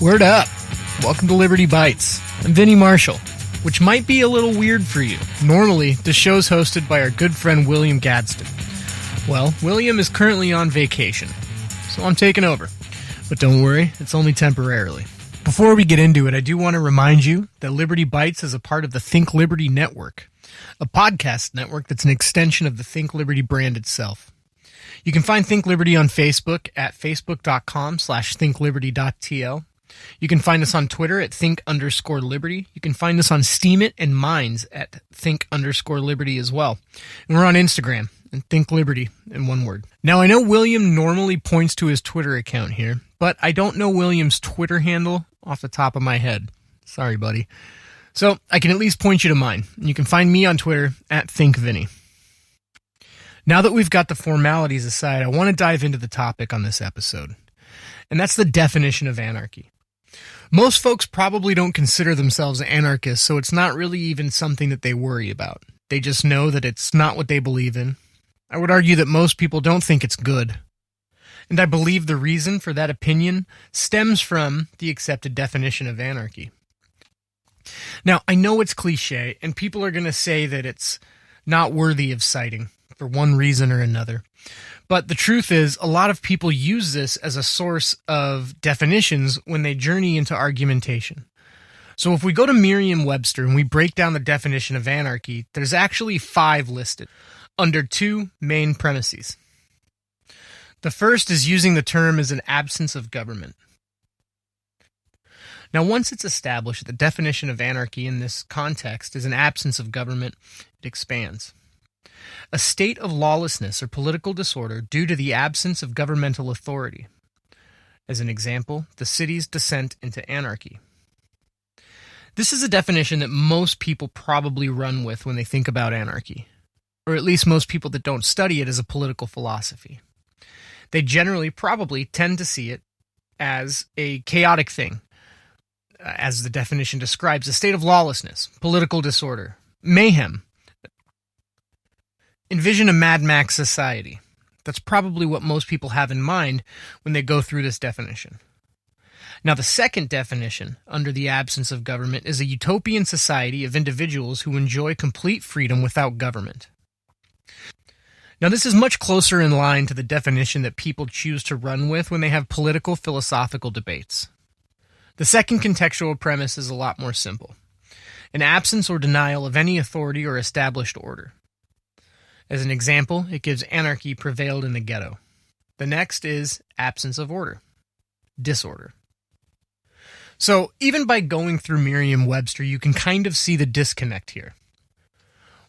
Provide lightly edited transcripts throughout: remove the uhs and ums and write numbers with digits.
Word up! Welcome to Liberty Bytes. I'm Vinny Marshall, which might be a little weird for you. Normally, the show's hosted by our good friend William Gadsden. Well, William is currently on vacation, so I'm taking over. But don't worry, it's only temporarily. Before we get into it, I do want to remind you that Liberty Bytes is a part of the Think Liberty Network, a podcast network that's an extension of the Think Liberty brand itself. You can find Think Liberty on Facebook at facebook.com/thinklliberty.tl. You can find us on Twitter at think_liberty. You can find us on Steemit and Minds at think_liberty as well. And we're on Instagram and Think Liberty in one word. Now, I know William normally points to his Twitter account here, but I don't know William's Twitter handle off the top of my head. Sorry, buddy. So I can at least point you to mine. You can find me on Twitter at ThinkVinny. Now that we've got the formalities aside, I want to dive into the topic on this episode, and that's the definition of anarchy. Most folks probably don't consider themselves anarchists, so it's not really even something that they worry about. They just know that it's not what they believe in. I would argue that most people don't think it's good. And I believe the reason for that opinion stems from the accepted definition of anarchy. Now, I know it's cliche, and people are going to say that it's not worthy of citing for one reason or another. But the truth is, a lot of people use this as a source of definitions when they journey into argumentation. So if we go to Merriam-Webster and we break down the definition of anarchy, there's actually 5 listed under 2 main premises. The first is using the term as an absence of government. Now, once it's established that the definition of anarchy in this context is an absence of government, it expands. A state of lawlessness or political disorder due to the absence of governmental authority. As an example, the city's descent into anarchy. This is a definition that most people probably run with when they think about anarchy, or at least most people that don't study it as a political philosophy. They generally probably tend to see it as a chaotic thing, as the definition describes, a state of lawlessness, political disorder, mayhem. Envision a Mad Max society. That's probably what most people have in mind when they go through this definition. Now, the second definition, under the absence of government, is a utopian society of individuals who enjoy complete freedom without government. Now, this is much closer in line to the definition that people choose to run with when they have political philosophical debates. The second contextual premise is a lot more simple. An absence or denial of any authority or established order. As an example, it gives anarchy prevailed in the ghetto. The next is absence of order, disorder. So even by going through Merriam-Webster, you can kind of see the disconnect here.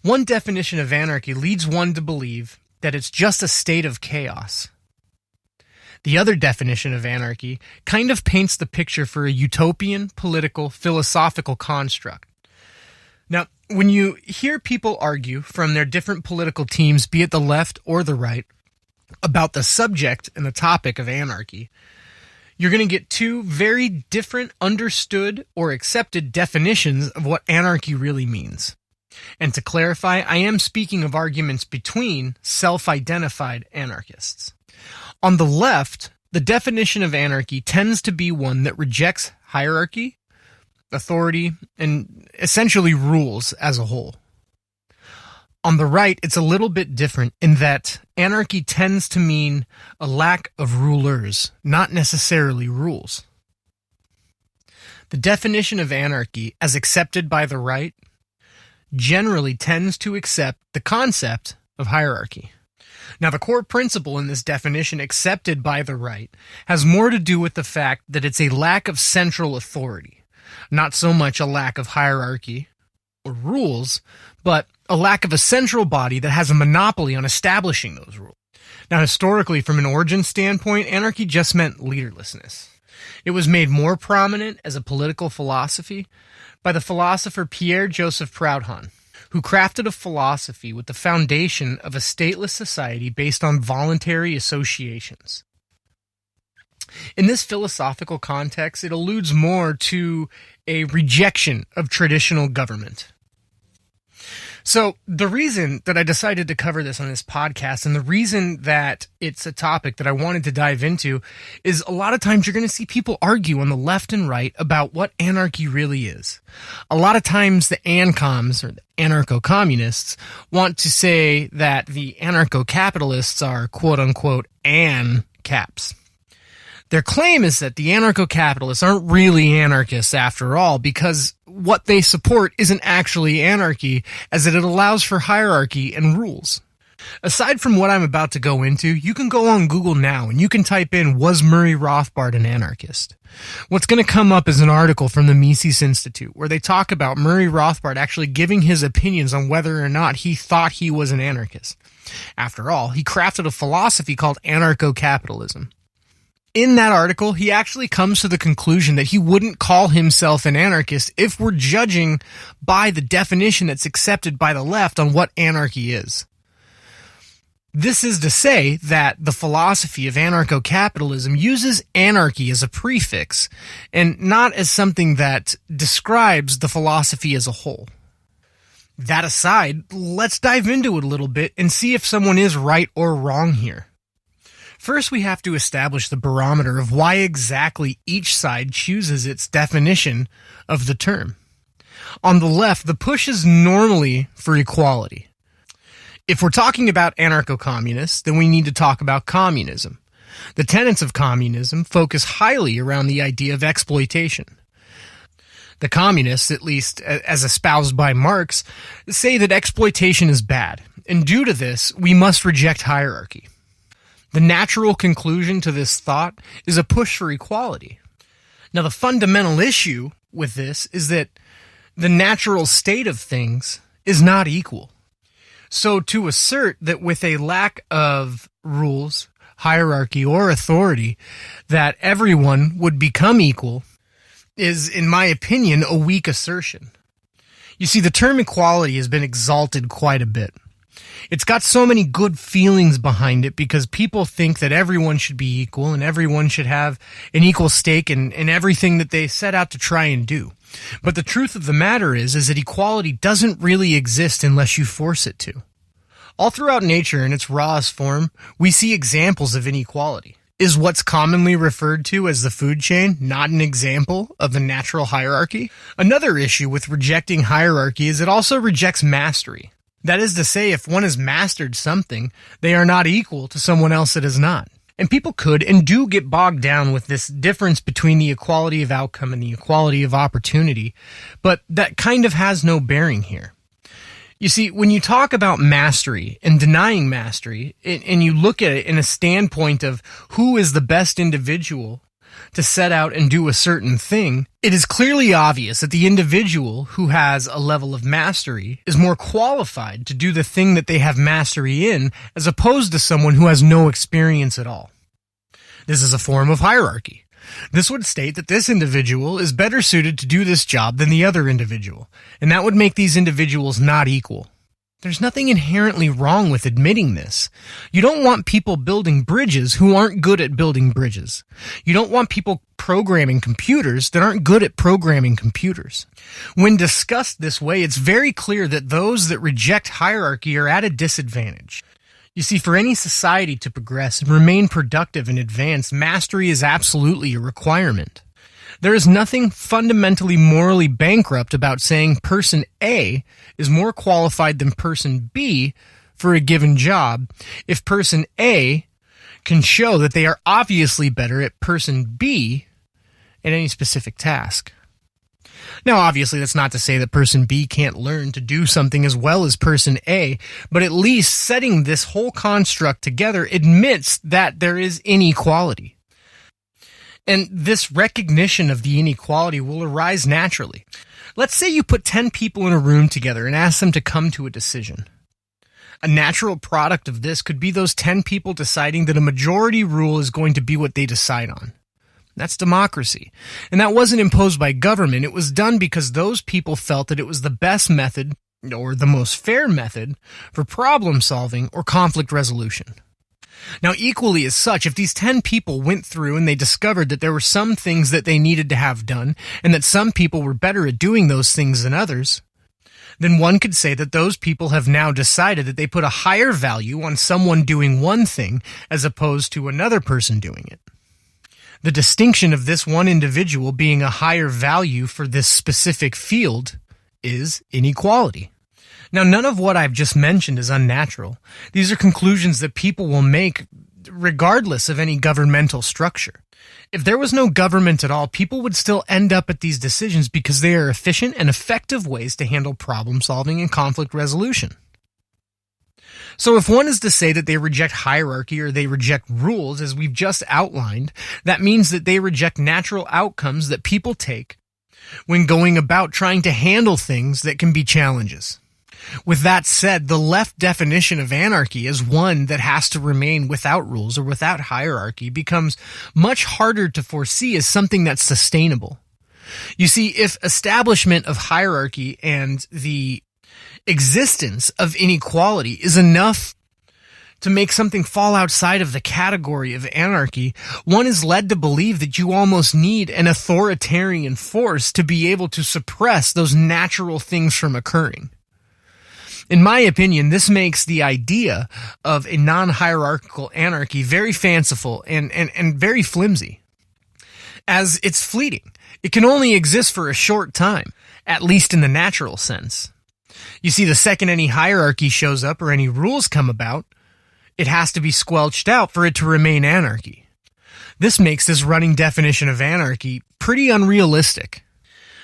One definition of anarchy leads one to believe that it's just a state of chaos. The other definition of anarchy kind of paints the picture for a utopian, political, philosophical construct. Now, when you hear people argue from their different political teams, be it the left or the right, about the subject and the topic of anarchy, you're going to get 2 very different understood or accepted definitions of what anarchy really means. And to clarify, I am speaking of arguments between self-identified anarchists. On the left, the definition of anarchy tends to be one that rejects hierarchy, authority, and essentially rules as a whole. On the right, it's a little bit different in that anarchy tends to mean a lack of rulers, not necessarily rules. The definition of anarchy, as accepted by the right, generally tends to accept the concept of hierarchy. Now, the core principle in this definition accepted by the right has more to do with the fact that it's a lack of central authority. Not so much a lack of hierarchy or rules, but a lack of a central body that has a monopoly on establishing those rules. Now, historically, from an origin standpoint, anarchy just meant leaderlessness. It was made more prominent as a political philosophy by the philosopher Pierre-Joseph Proudhon, who crafted a philosophy with the foundation of a stateless society based on voluntary associations. In this philosophical context, it alludes more to a rejection of traditional government. So the reason that I decided to cover this on this podcast, and the reason that it's a topic that I wanted to dive into, is a lot of times you're going to see people argue on the left and right about what anarchy really is. A lot of times the ANCOMs, or the anarcho-communists, want to say that the anarcho-capitalists are quote-unquote ANCAPs. Their claim is that the anarcho-capitalists aren't really anarchists after all, because what they support isn't actually anarchy, as it allows for hierarchy and rules. Aside from what I'm about to go into, you can go on Google now and you can type in, "Was Murray Rothbard an anarchist?" What's going to come up is an article from the Mises Institute where they talk about Murray Rothbard actually giving his opinions on whether or not he thought he was an anarchist. After all, he crafted a philosophy called anarcho-capitalism. In that article, he actually comes to the conclusion that he wouldn't call himself an anarchist if we're judging by the definition that's accepted by the left on what anarchy is. This is to say that the philosophy of anarcho-capitalism uses anarchy as a prefix and not as something that describes the philosophy as a whole. That aside, let's dive into it a little bit and see if someone is right or wrong here. First, we have to establish the barometer of why exactly each side chooses its definition of the term. On the left, the push is normally for equality. If we're talking about anarcho-communists, then we need to talk about communism. The tenets of communism focus highly around the idea of exploitation. The communists, at least as espoused by Marx, say that exploitation is bad, and due to this, we must reject hierarchy. The natural conclusion to this thought is a push for equality. Now, the fundamental issue with this is that the natural state of things is not equal. So to assert that with a lack of rules, hierarchy, or authority, that everyone would become equal is, in my opinion, a weak assertion. You see, the term equality has been exalted quite a bit. It's got so many good feelings behind it because people think that everyone should be equal and everyone should have an equal stake in everything that they set out to try and do. But the truth of the matter is that equality doesn't really exist unless you force it to. All throughout nature in its rawest form, we see examples of inequality. Is what's commonly referred to as the food chain not an example of the natural hierarchy? Another issue with rejecting hierarchy is it also rejects mastery. That is to say, if one has mastered something, they are not equal to someone else that is not. And people could and do get bogged down with this difference between the equality of outcome and the equality of opportunity, but that kind of has no bearing here. You see, when you talk about mastery and denying mastery, and you look at it in a standpoint of who is the best individual to set out and do a certain thing, it is clearly obvious that the individual who has a level of mastery is more qualified to do the thing that they have mastery in, as opposed to someone who has no experience at all. This is a form of hierarchy. This would state that this individual is better suited to do this job than the other individual, and that would make these individuals not equal. There's nothing inherently wrong with admitting this. You don't want people building bridges who aren't good at building bridges. You don't want people programming computers that aren't good at programming computers. When discussed this way, it's very clear that those that reject hierarchy are at a disadvantage. You see, for any society to progress and remain productive and advanced, mastery is absolutely a requirement. There is nothing fundamentally morally bankrupt about saying person A is more qualified than person B for a given job if person A can show that they are obviously better at person B at any specific task. Now, obviously, that's not to say that person B can't learn to do something as well as person A, but at least setting this whole construct together admits that there is inequality. And this recognition of the inequality will arise naturally. Let's say you put 10 people in a room together and ask them to come to a decision. A natural product of this could be those 10 people deciding that a majority rule is going to be what they decide on. That's democracy. And that wasn't imposed by government. It was done because those people felt that it was the best method, or the most fair method, for problem solving or conflict resolution. Now, equally as such, if these 10 people went through and they discovered that there were some things that they needed to have done, and that some people were better at doing those things than others, then one could say that those people have now decided that they put a higher value on someone doing one thing as opposed to another person doing it. The distinction of this one individual being a higher value for this specific field is inequality. Now, none of what I've just mentioned is unnatural. These are conclusions that people will make regardless of any governmental structure. If there was no government at all, people would still end up at these decisions because they are efficient and effective ways to handle problem solving and conflict resolution. So if one is to say that they reject hierarchy or they reject rules, as we've just outlined, that means that they reject natural outcomes that people take when going about trying to handle things that can be challenges. With that said, the left definition of anarchy as one that has to remain without rules or without hierarchy becomes much harder to foresee as something that's sustainable. You see, if establishment of hierarchy and the existence of inequality is enough to make something fall outside of the category of anarchy, one is led to believe that you almost need an authoritarian force to be able to suppress those natural things from occurring. In my opinion, this makes the idea of a non-hierarchical anarchy very fanciful and very flimsy, as it's fleeting. It can only exist for a short time, at least in the natural sense. You see, the second any hierarchy shows up or any rules come about, it has to be squelched out for it to remain anarchy. This makes this running definition of anarchy pretty unrealistic.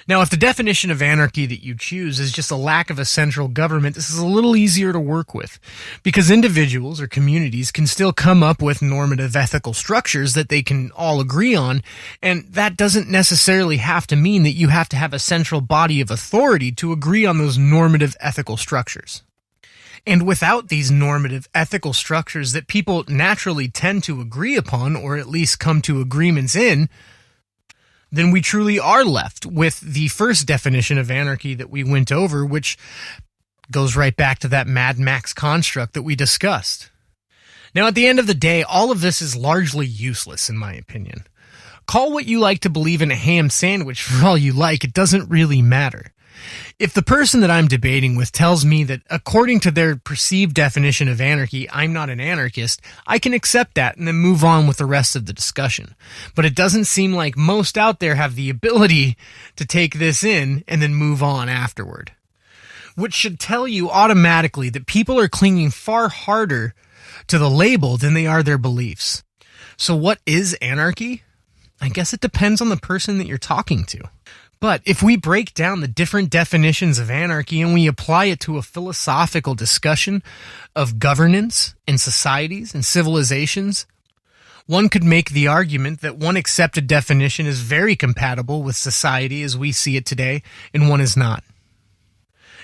Now, if the definition of anarchy that you choose is just a lack of a central government, this is a little easier to work with, because individuals or communities can still come up with normative ethical structures that they can all agree on, and that doesn't necessarily have to mean that you have to have a central body of authority to agree on those normative ethical structures. And without these normative ethical structures that people naturally tend to agree upon, or at least come to agreements in, then we truly are left with the first definition of anarchy that we went over, which goes right back to that Mad Max construct that we discussed. Now, at the end of the day, all of this is largely useless, in my opinion. Call what you like to believe in a ham sandwich for all you like, it doesn't really matter. If the person that I'm debating with tells me that according to their perceived definition of anarchy, I'm not an anarchist, I can accept that and then move on with the rest of the discussion. But it doesn't seem like most out there have the ability to take this in and then move on afterward. Which should tell you automatically that people are clinging far harder to the label than they are their beliefs. So what is anarchy? I guess it depends on the person that you're talking to. But if we break down the different definitions of anarchy and we apply it to a philosophical discussion of governance in societies and civilizations, one could make the argument that one accepted definition is very compatible with society as we see it today, and one is not.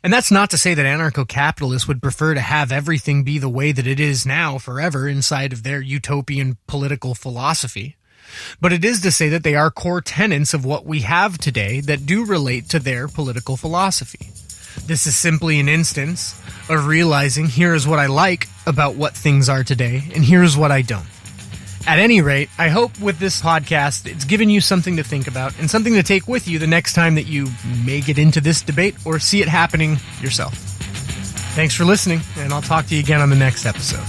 And that's not to say that anarcho-capitalists would prefer to have everything be the way that it is now forever inside of their utopian political philosophy. But it is to say that they are core tenets of what we have today that do relate to their political philosophy. This is simply an instance of realizing here is what I like about what things are today, and here is what I don't. At any rate, I hope with this podcast it's given you something to think about and something to take with you the next time that you may get into this debate or see it happening yourself. Thanks for listening, and I'll talk to you again on the next episode.